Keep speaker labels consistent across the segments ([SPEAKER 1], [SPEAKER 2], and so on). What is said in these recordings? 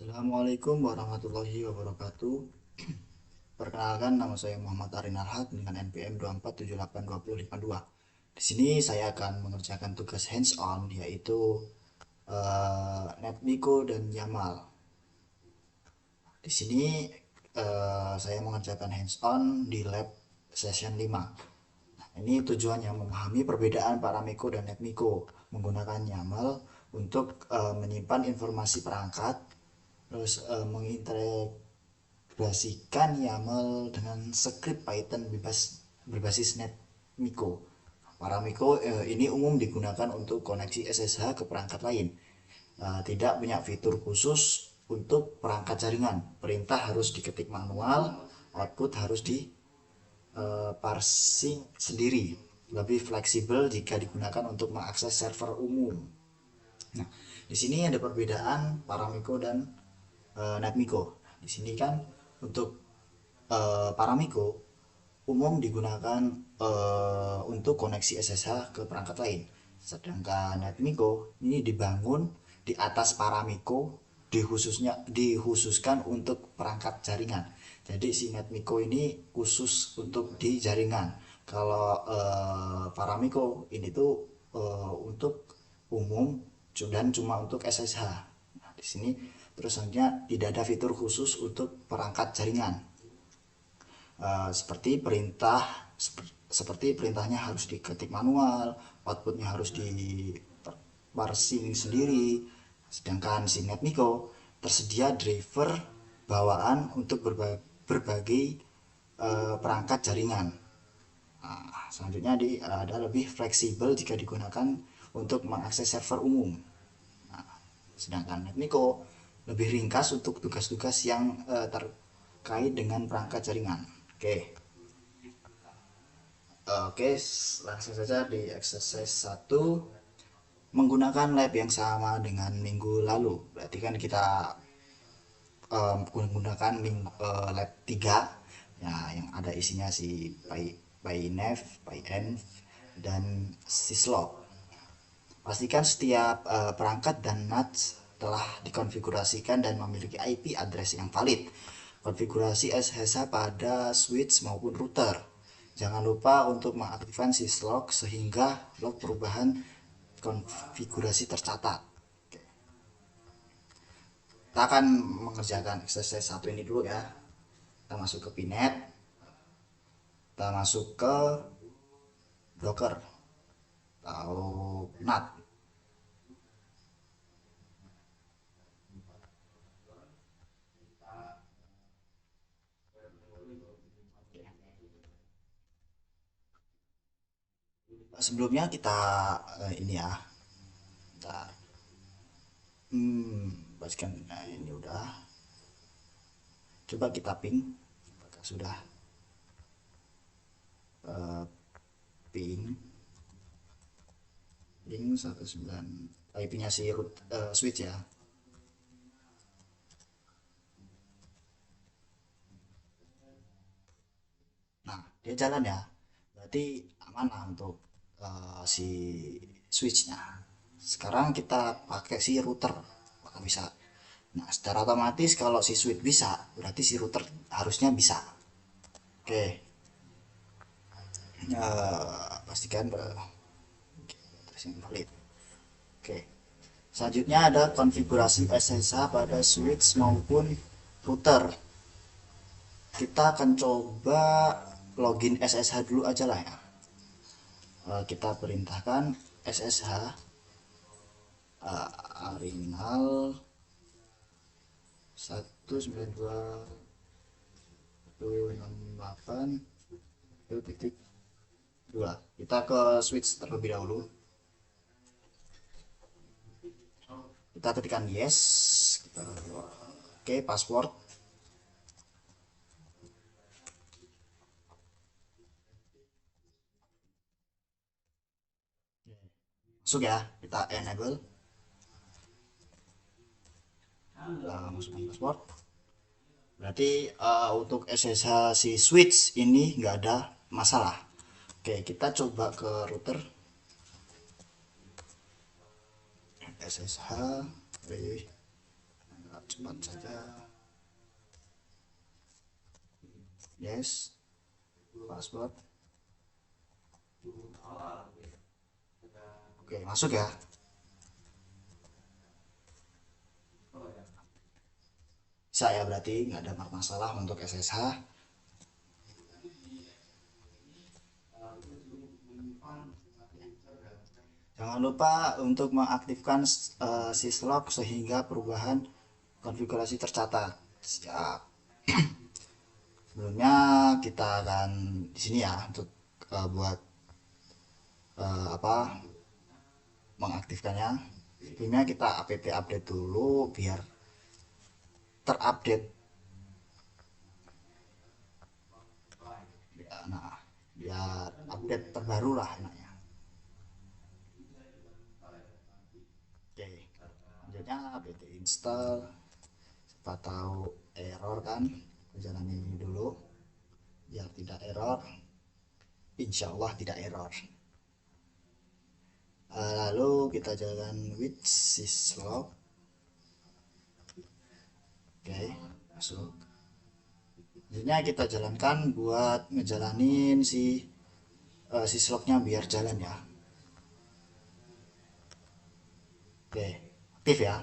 [SPEAKER 1] Assalamualaikum warahmatullahi wabarakatuh. Perkenalkan, nama saya Muhammad Arin Alhad dengan NPM 2478252. Di sini saya akan mengerjakan tugas hands-on yaitu NetMiko dan YAML. Di sini saya mengerjakan hands-on di lab session 5. Ini tujuannya memahami perbedaan Paramiko dan NetMiko menggunakan YAML untuk menyimpan informasi perangkat, terus mengintegrasikan YAML dengan script Python berbasis NetMiko. Paramiko ini umum digunakan untuk koneksi SSH ke perangkat lain. Tidak punya fitur khusus untuk perangkat jaringan. Perintah harus diketik manual, output harus di parsing sendiri. Lebih fleksibel jika digunakan untuk mengakses server umum. Nah, di sini ada perbedaan Paramiko dan NetMiko. Di sini kan untuk Paramiko umum digunakan untuk koneksi SSH ke perangkat lain. Sedangkan NetMiko ini dibangun di atas Paramiko dikhususkan untuk perangkat jaringan. Jadi si NetMiko ini khusus untuk di jaringan. Kalau Paramiko ini tuh untuk umum dan cuma untuk SSH. Nah, di sini terus selanjutnya tidak ada fitur khusus untuk perangkat jaringan. Seperti perintahnya harus diketik manual, outputnya harus di parsing sendiri. Sedangkan si NetMiko tersedia driver bawaan untuk berbagai perangkat jaringan. Nah, selanjutnya ada lebih fleksibel jika digunakan untuk mengakses server umum. Nah, sedangkan NetMiko lebih ringkas untuk tugas-tugas yang terkait dengan perangkat jaringan. Oke, langsung saja di exercise 1 menggunakan lab yang sama dengan minggu lalu. Berarti kan kita menggunakan lab 3 ya, yang ada isinya si PyNev, PyEnv, dan syslog. Pastikan setiap perangkat dan NAT telah dikonfigurasikan dan memiliki IP address yang valid. Konfigurasi SSH pada switch maupun router. Jangan lupa untuk mengaktifkan syslog sehingga log perubahan konfigurasi tercatat. Kita akan mengerjakan exercise 1 ini dulu ya. Kita masuk ke Pinet, kita masuk ke Docker atau NAT. Sebelumnya kita ini ya, kita bacakan. Nah, ini udah. Coba kita ping, apakah sudah ping 19 IP-nya si root switch ya. Nah, dia jalan ya. Berarti aman lah untuk si switchnya. Sekarang kita pakai si router, maka bisa. Nah, secara otomatis kalau si switch bisa, berarti si router harusnya bisa. Oke. Pastikan terus yang valid. Oke. Selanjutnya ada konfigurasi SSH pada switch maupun router. Kita akan coba login SSH dulu aja lah ya. Kita perintahkan SSH Arinal 192.168.2. Kita ke switch terlebih dahulu. Kita ketikkan yes. Oke, password. Masuk ya, kita enable. Kita masukkan password. Berarti untuk SSH si switch ini nggak ada masalah. Oke, kita coba ke router. SSH cepat saja. Yes, password. Oke, masuk ya. Bisa ya, berarti nggak ada masalah untuk SSH. Jangan lupa untuk mengaktifkan syslog sehingga perubahan konfigurasi tercatat. Siap. Sebelumnya kita akan di sini ya untuk buat apa mengaktifkannya. Sebelumnya kita apt update dulu biar terupdate. Ya, nah, biar update terbaru lah enaknya. Oke, selanjutnya apt install. Siapa tahu error kan, jalani ini dulu biar tidak error. Insya Allah tidak error. Lalu kita jalan with syslog. Oke, masuk. Selanjutnya kita jalankan buat ngejalanin si syslognya biar jalan ya. Oke, aktif ya.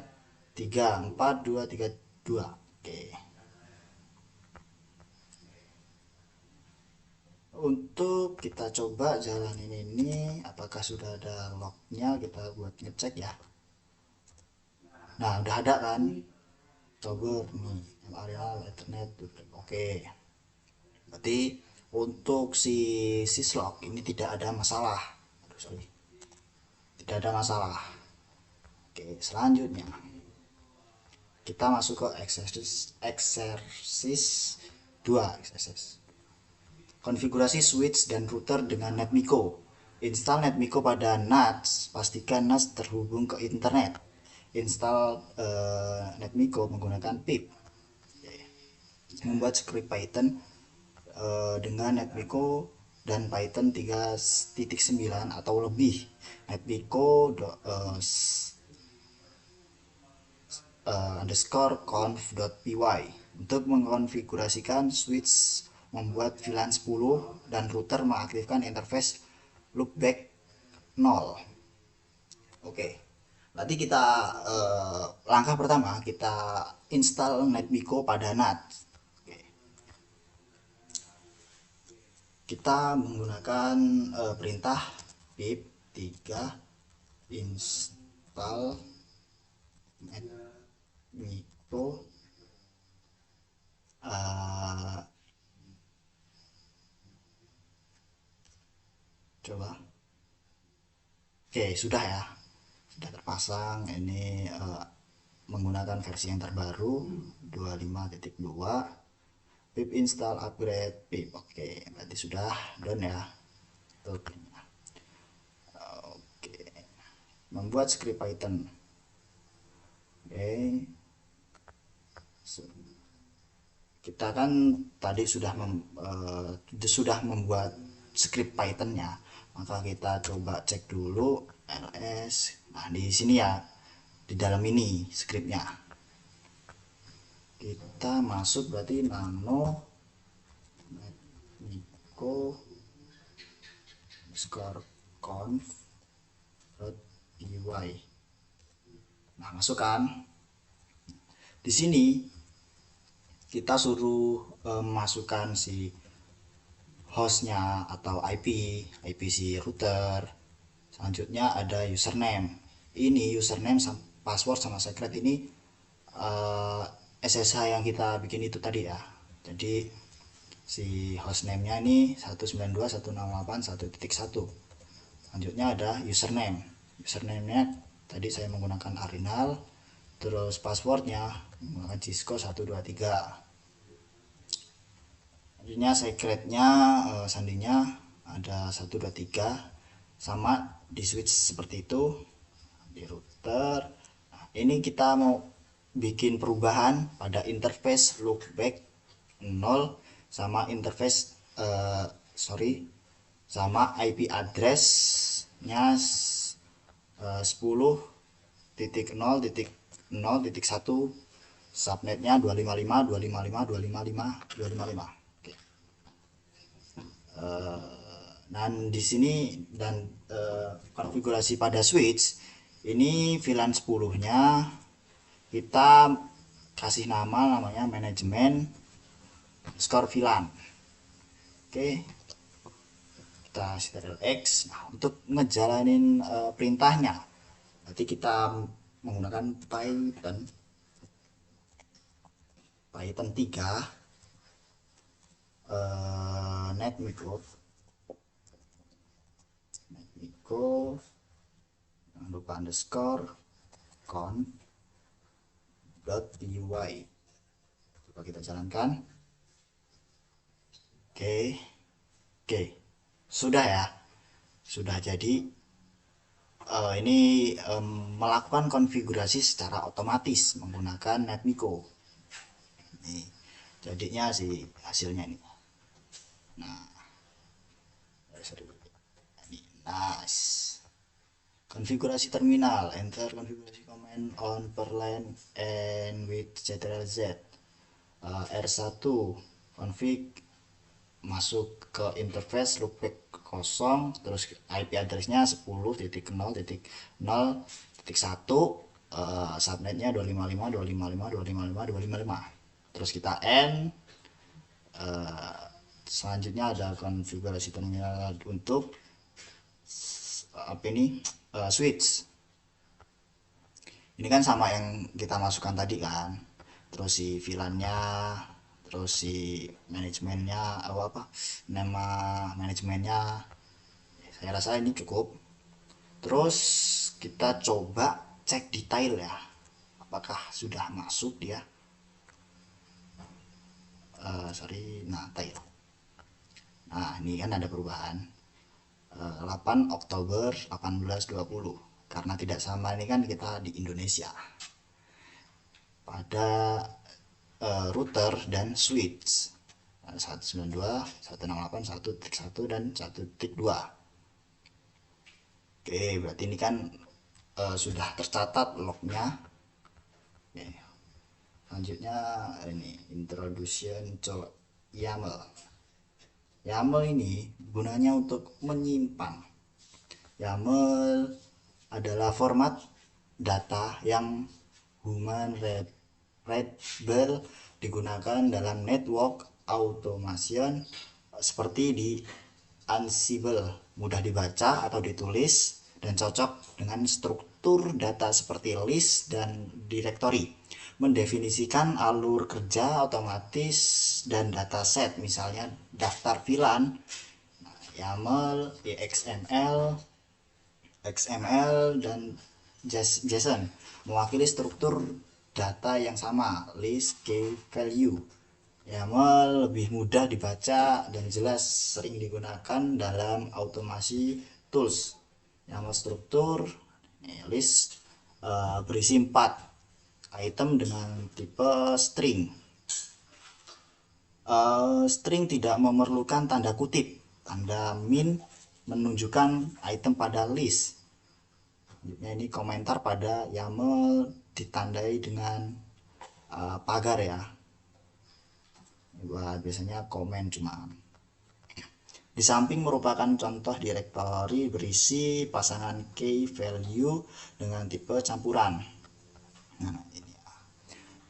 [SPEAKER 1] 3 4 2 3 2. Oke. Untuk kita coba jalanin ini apakah sudah ada lognya, kita buat ngecek ya. Nah, udah ada kan? Coba nih, areal ethernet. Oke. Berarti untuk si syslog ini tidak ada masalah. Aduh, sorry. Tidak ada masalah. Oke, selanjutnya kita masuk ke exercise 2. Konfigurasi switch dan router dengan NetMiko. Install NetMiko pada NAS, pastikan NAS terhubung ke internet. Install NetMiko menggunakan pip. Membuat script Python dengan NetMiko dan Python 3.9 atau lebih. NetMiko _conf.py untuk mengkonfigurasikan switch, membuat VLAN 10 dan router mengaktifkan interface loopback 0. Oke, berarti kita langkah pertama kita install NetMiko pada NAT. Oke. Kita menggunakan perintah pip 3 install NetMiko coba. Oke, sudah ya, sudah terpasang. Ini menggunakan versi yang terbaru 25.2 pip install upgrade pip. Oke, berarti sudah done ya. Oke, membuat script Python. Oke, kita kan tadi sudah membuat script Pythonnya, maka kita coba cek dulu ls. Nah, di sini ya, di dalam ini scriptnya kita masuk, berarti nano netmiko _conf.py. Nah, masuk kan. Di sini kita suruh masukkan si hostnya atau IP si router. Selanjutnya ada username. Ini username, password sama secret ini SSH yang kita bikin itu tadi ya. Jadi si hostname-nya ini 192.168.1.1. Selanjutnya ada username. Username-nya tadi saya menggunakan Arinal. Terus passwordnya menggunakan Cisco 123. Selanjutnya secretnya sandinya ada 123, sama di switch seperti itu di router. Nah, ini kita mau bikin perubahan pada interface loopback 0 sama interface sama IP address-nya 10.0.0.1 subnetnya 255.255.255.255. Oke. Dan di sini konfigurasi pada switch ini VLAN 10-nya kita kasih namanya manajemen skor VLAN. Oke, kita steril X. Nah, untuk ngejalanin perintahnya nanti kita menggunakan Python 3 netmiko, jangan lupa underscore con.py. Coba kita jalankan. Oke, sudah ya, sudah jadi. Ini melakukan konfigurasi secara otomatis menggunakan netmiko. Nih, jadinya sih hasilnya ini. Nah, ini nice. Konfigurasi terminal, enter konfigurasi command on per line and with ctrl-z. R1 config, masuk ke interface loopback kosong, terus IP addressnya 10.0.0.1, subnetnya 255.255.255.255. Terus kita end. Selanjutnya ada konfigurasi terminal untuk switch. Ini kan sama yang kita masukkan tadi kan, terus si VLAN-nya, terus si manajemennya, nama manajemennya. Saya rasa ini cukup. Terus kita coba cek detail ya, apakah sudah masuk dia. Detail. Nah, ini kan ada perubahan. 8 Oktober 1820, karena tidak sama, ini kan kita di Indonesia. Pada router dan switch 192, 168, 1.1 dan 1.2. Oke, berarti ini kan sudah tercatat lognya. Oke. Selanjutnya ini introduction to YAML. YAML ini gunanya untuk menyimpan. YAML adalah format data yang human readable, digunakan dalam network automation seperti di Ansible, mudah dibaca atau ditulis dan cocok dengan struktur data seperti list dan directory. Mendefinisikan alur kerja otomatis dan dataset, misalnya daftar VLAN, YAML, XML dan JSON mewakili struktur data yang sama, list, key value. YAML lebih mudah dibaca dan jelas, sering digunakan dalam automasi tools. YAML struktur, list berisi 4 item dengan tipe string. String tidak memerlukan tanda kutip. Tanda min menunjukkan item pada list. Ini komentar pada YAML ditandai dengan pagar ya. Buat biasanya komen cuma. Di samping merupakan contoh directory berisi pasangan key value dengan tipe campuran. Nah, ini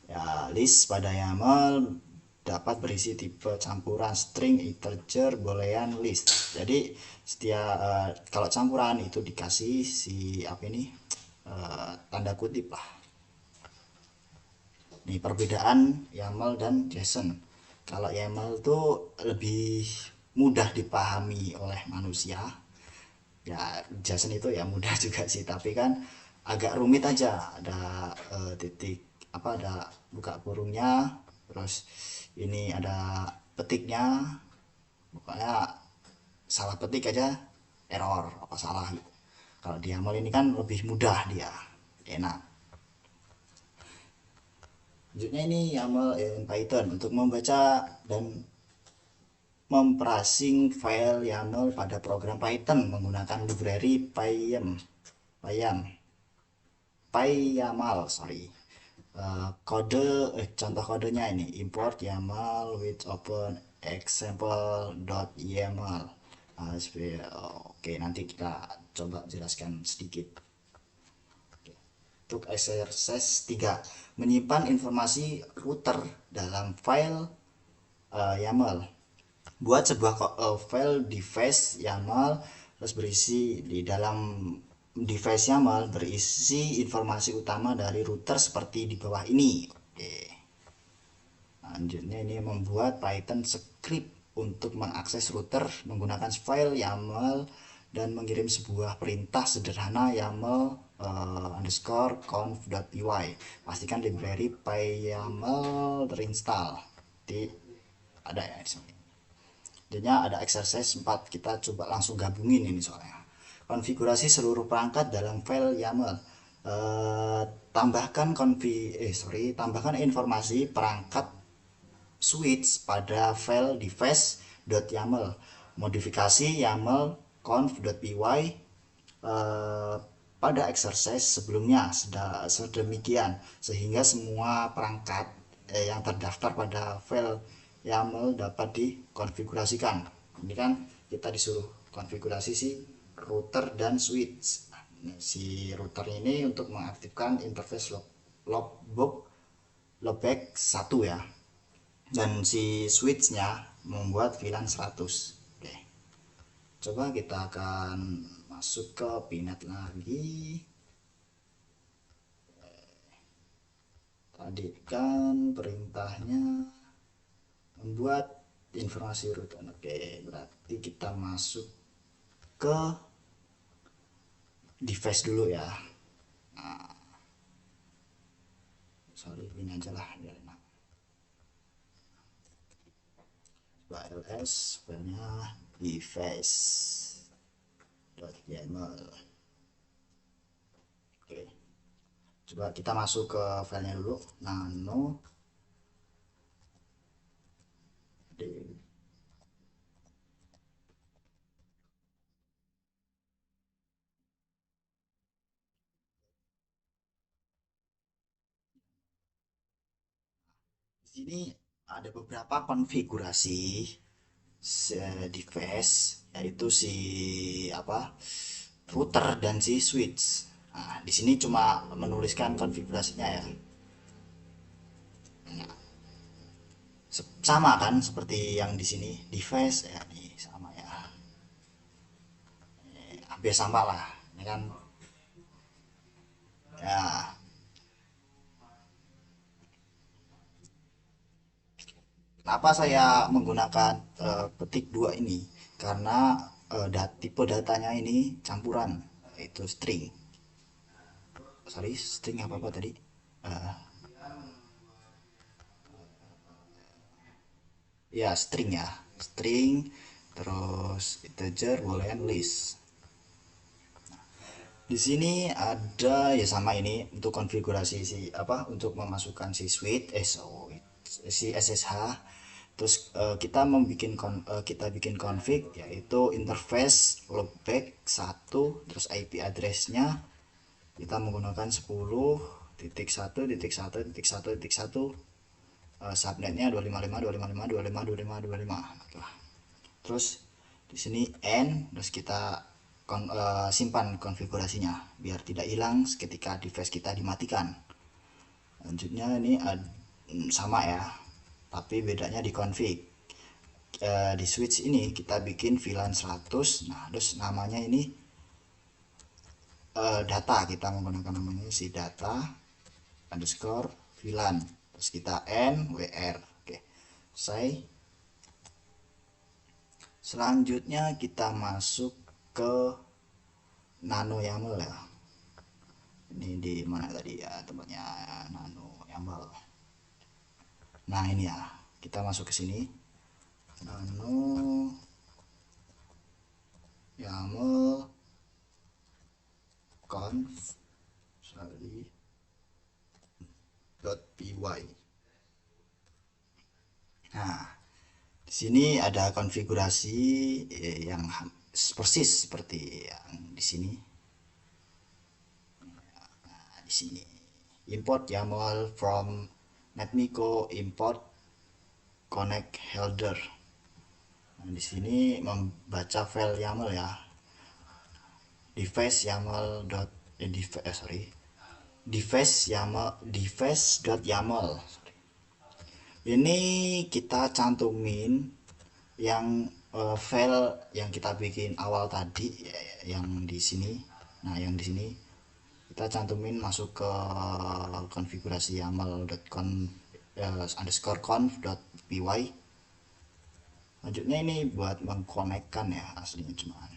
[SPEAKER 1] ya, list pada YAML dapat berisi tipe campuran string, integer, boolean, list. Jadi kalau campuran itu dikasih tanda kutip lah. Ini perbedaan YAML dan JSON. Kalau YAML itu lebih mudah dipahami oleh manusia. Ya, JSON itu ya mudah juga sih, tapi kan agak rumit aja. Ada ada buka kurungnya, terus ini ada petiknya, pokoknya salah petik aja error, apa salah gitu. Kalau di YAML ini kan lebih mudah, dia enak. Selanjutnya ini YAML in Python untuk membaca dan memprasing file YAML pada program Python menggunakan library PyYAML. Contoh kodenya ini import YAML with open example.yml. Oke, nanti kita coba jelaskan sedikit. Untuk exercise 3, menyimpan informasi router dalam file YAML. Buat sebuah file device YAML, terus berisi di dalam device YAML berisi informasi utama dari router seperti di bawah ini. Oke. Selanjutnya ini membuat Python script untuk mengakses router menggunakan file YAML dan mengirim sebuah perintah sederhana YAML underscore conf.py. Pastikan library pyyaml terinstall. Jadi ada ya di sini. Jadinya ada exercise 4, kita coba langsung gabungin ini soalnya. Konfigurasi seluruh perangkat dalam file YAML. Tambahkan informasi perangkat switch pada file device.yaml. Modifikasi YAML conf.py pada exercise sebelumnya sedemikian sehingga semua perangkat yang terdaftar pada file YAML dapat dikonfigurasikan. Ini kan kita disuruh konfigurasi si router dan switch. Si router ini untuk mengaktifkan interface loopback 1 ya, dan si switchnya membuat VLAN 100. Oke, coba kita akan masuk ke Pinet lagi. Tadi kan perintahnya membuat informasi router. Oke, berarti kita masuk ke device dulu ya. Nah, ini aja lah biarin. ls filenya device.yml. Oke, coba kita masuk ke filenya dulu, nano di sini ada beberapa konfigurasi device, yaitu si router dan si switch. Nah, di sini cuma menuliskan konfigurasinya ya. Nah, sama kan seperti yang di sini device ya, nih sama ya. Hampir sama lah, ini kan ya. Kenapa saya menggunakan petik 2 ini? Karena tipe datanya ini campuran, itu string. Sorry, string apa tadi? Uh, ya string ya, string, terus integer, boolean, list. Di sini ada ya sama ini untuk konfigurasi untuk memasukkan si switch si SSH. Terus kita bikin config yaitu interface loopback 1, terus IP addressnya kita menggunakan 10.1.1.1.1, subnetnya 255.255.255.255. Terus di sini n, terus kita simpan konfigurasinya biar tidak hilang ketika device kita dimatikan. Lanjutnya ini sama ya, tapi bedanya di config. Di switch ini kita bikin VLAN 100. Nah, terus namanya ini data, kita menggunakan namanya si data underscore VLAN, terus kita nwr. Oke, selesai. Selanjutnya kita masuk ke nano YAML ya. Ini di mana tadi ya tempatnya nano YAML. Nah ini ya, kita masuk ke sini, nano YAML conf.py. Nah, di sini ada konfigurasi yang persis seperti yang di sini. Nah, di sini import YAML from netmiko import connect header. Nah, di sini membaca file YAML ya, device YAML dot sorry, device.yaml. Ini kita cantumin yang file yang kita bikin awal tadi yang di sini. Nah, yang di sini kita cantumin masuk ke konfigurasi yaml.conf underscore conf.py. Lanjutnya ini buat mengkonekkan ya, aslinya cuman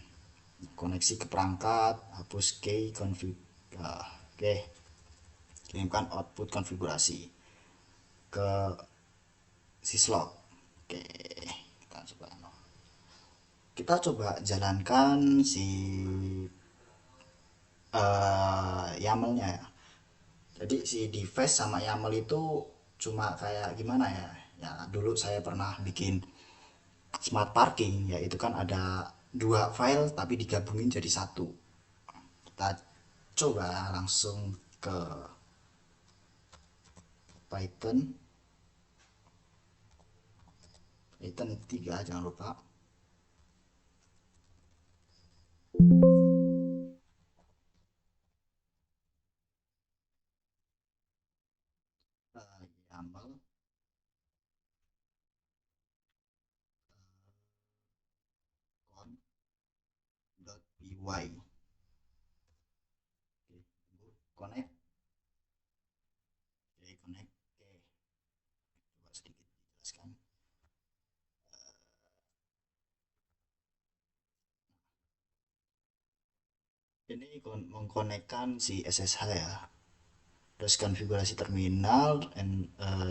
[SPEAKER 1] koneksi ke perangkat, hapus key config. Oke, kirimkan output konfigurasi ke syslog. Oke, kita coba jalankan si YAML-nya ya. Jadi si device sama YAML itu cuma kayak gimana ya? Ya dulu saya pernah bikin smart parking, ya itu kan ada dua file tapi digabungin jadi satu. Kita coba langsung ke Python, Python 3 jangan lupa. YAML conf.py. Connect. Oke, connect. Oke, coba sedikit dijelaskan. Ini mengkonekkan si SSH ya, terus konfigurasi terminal,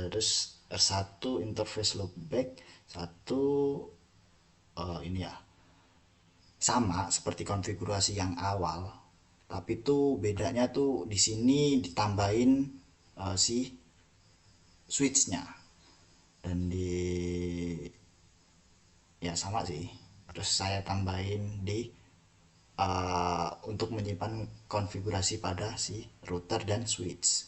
[SPEAKER 1] terus R1 interface loopback satu. Ini ya sama seperti konfigurasi yang awal, tapi tuh bedanya tuh di sini ditambahin si switchnya, dan di ya sama sih, terus saya tambahin di untuk menyimpan konfigurasi pada si router dan switch.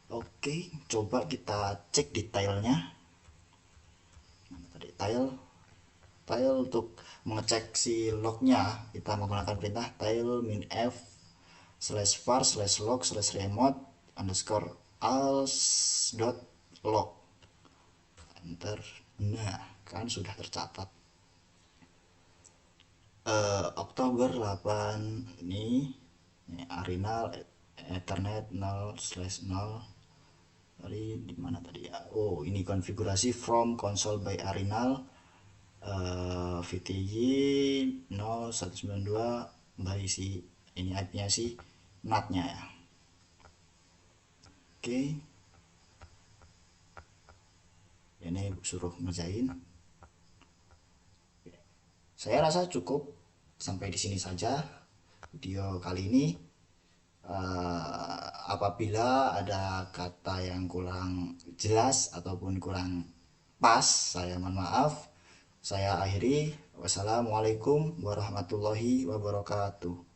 [SPEAKER 1] Oke, coba kita cek detailnya. Detail tile untuk mengecek si lognya, kita menggunakan perintah tile min f slash var slash log slash remote underscore als dot log, enter. Nah, kan sudah tercatat. Oktober 8 ini Arinal Ethernet 0/0. Tadi di mana tadi ya? Oh, ini konfigurasi from console by Arinal, VTY 0192 by si ini IP-nya si NAT-nya ya. Oke. Ini suruh ngerjain. Saya rasa cukup sampai di sini saja video kali ini. Apabila ada kata yang kurang jelas ataupun kurang pas, saya mohon maaf. Saya akhiri. Wassalamualaikum warahmatullahi wabarakatuh.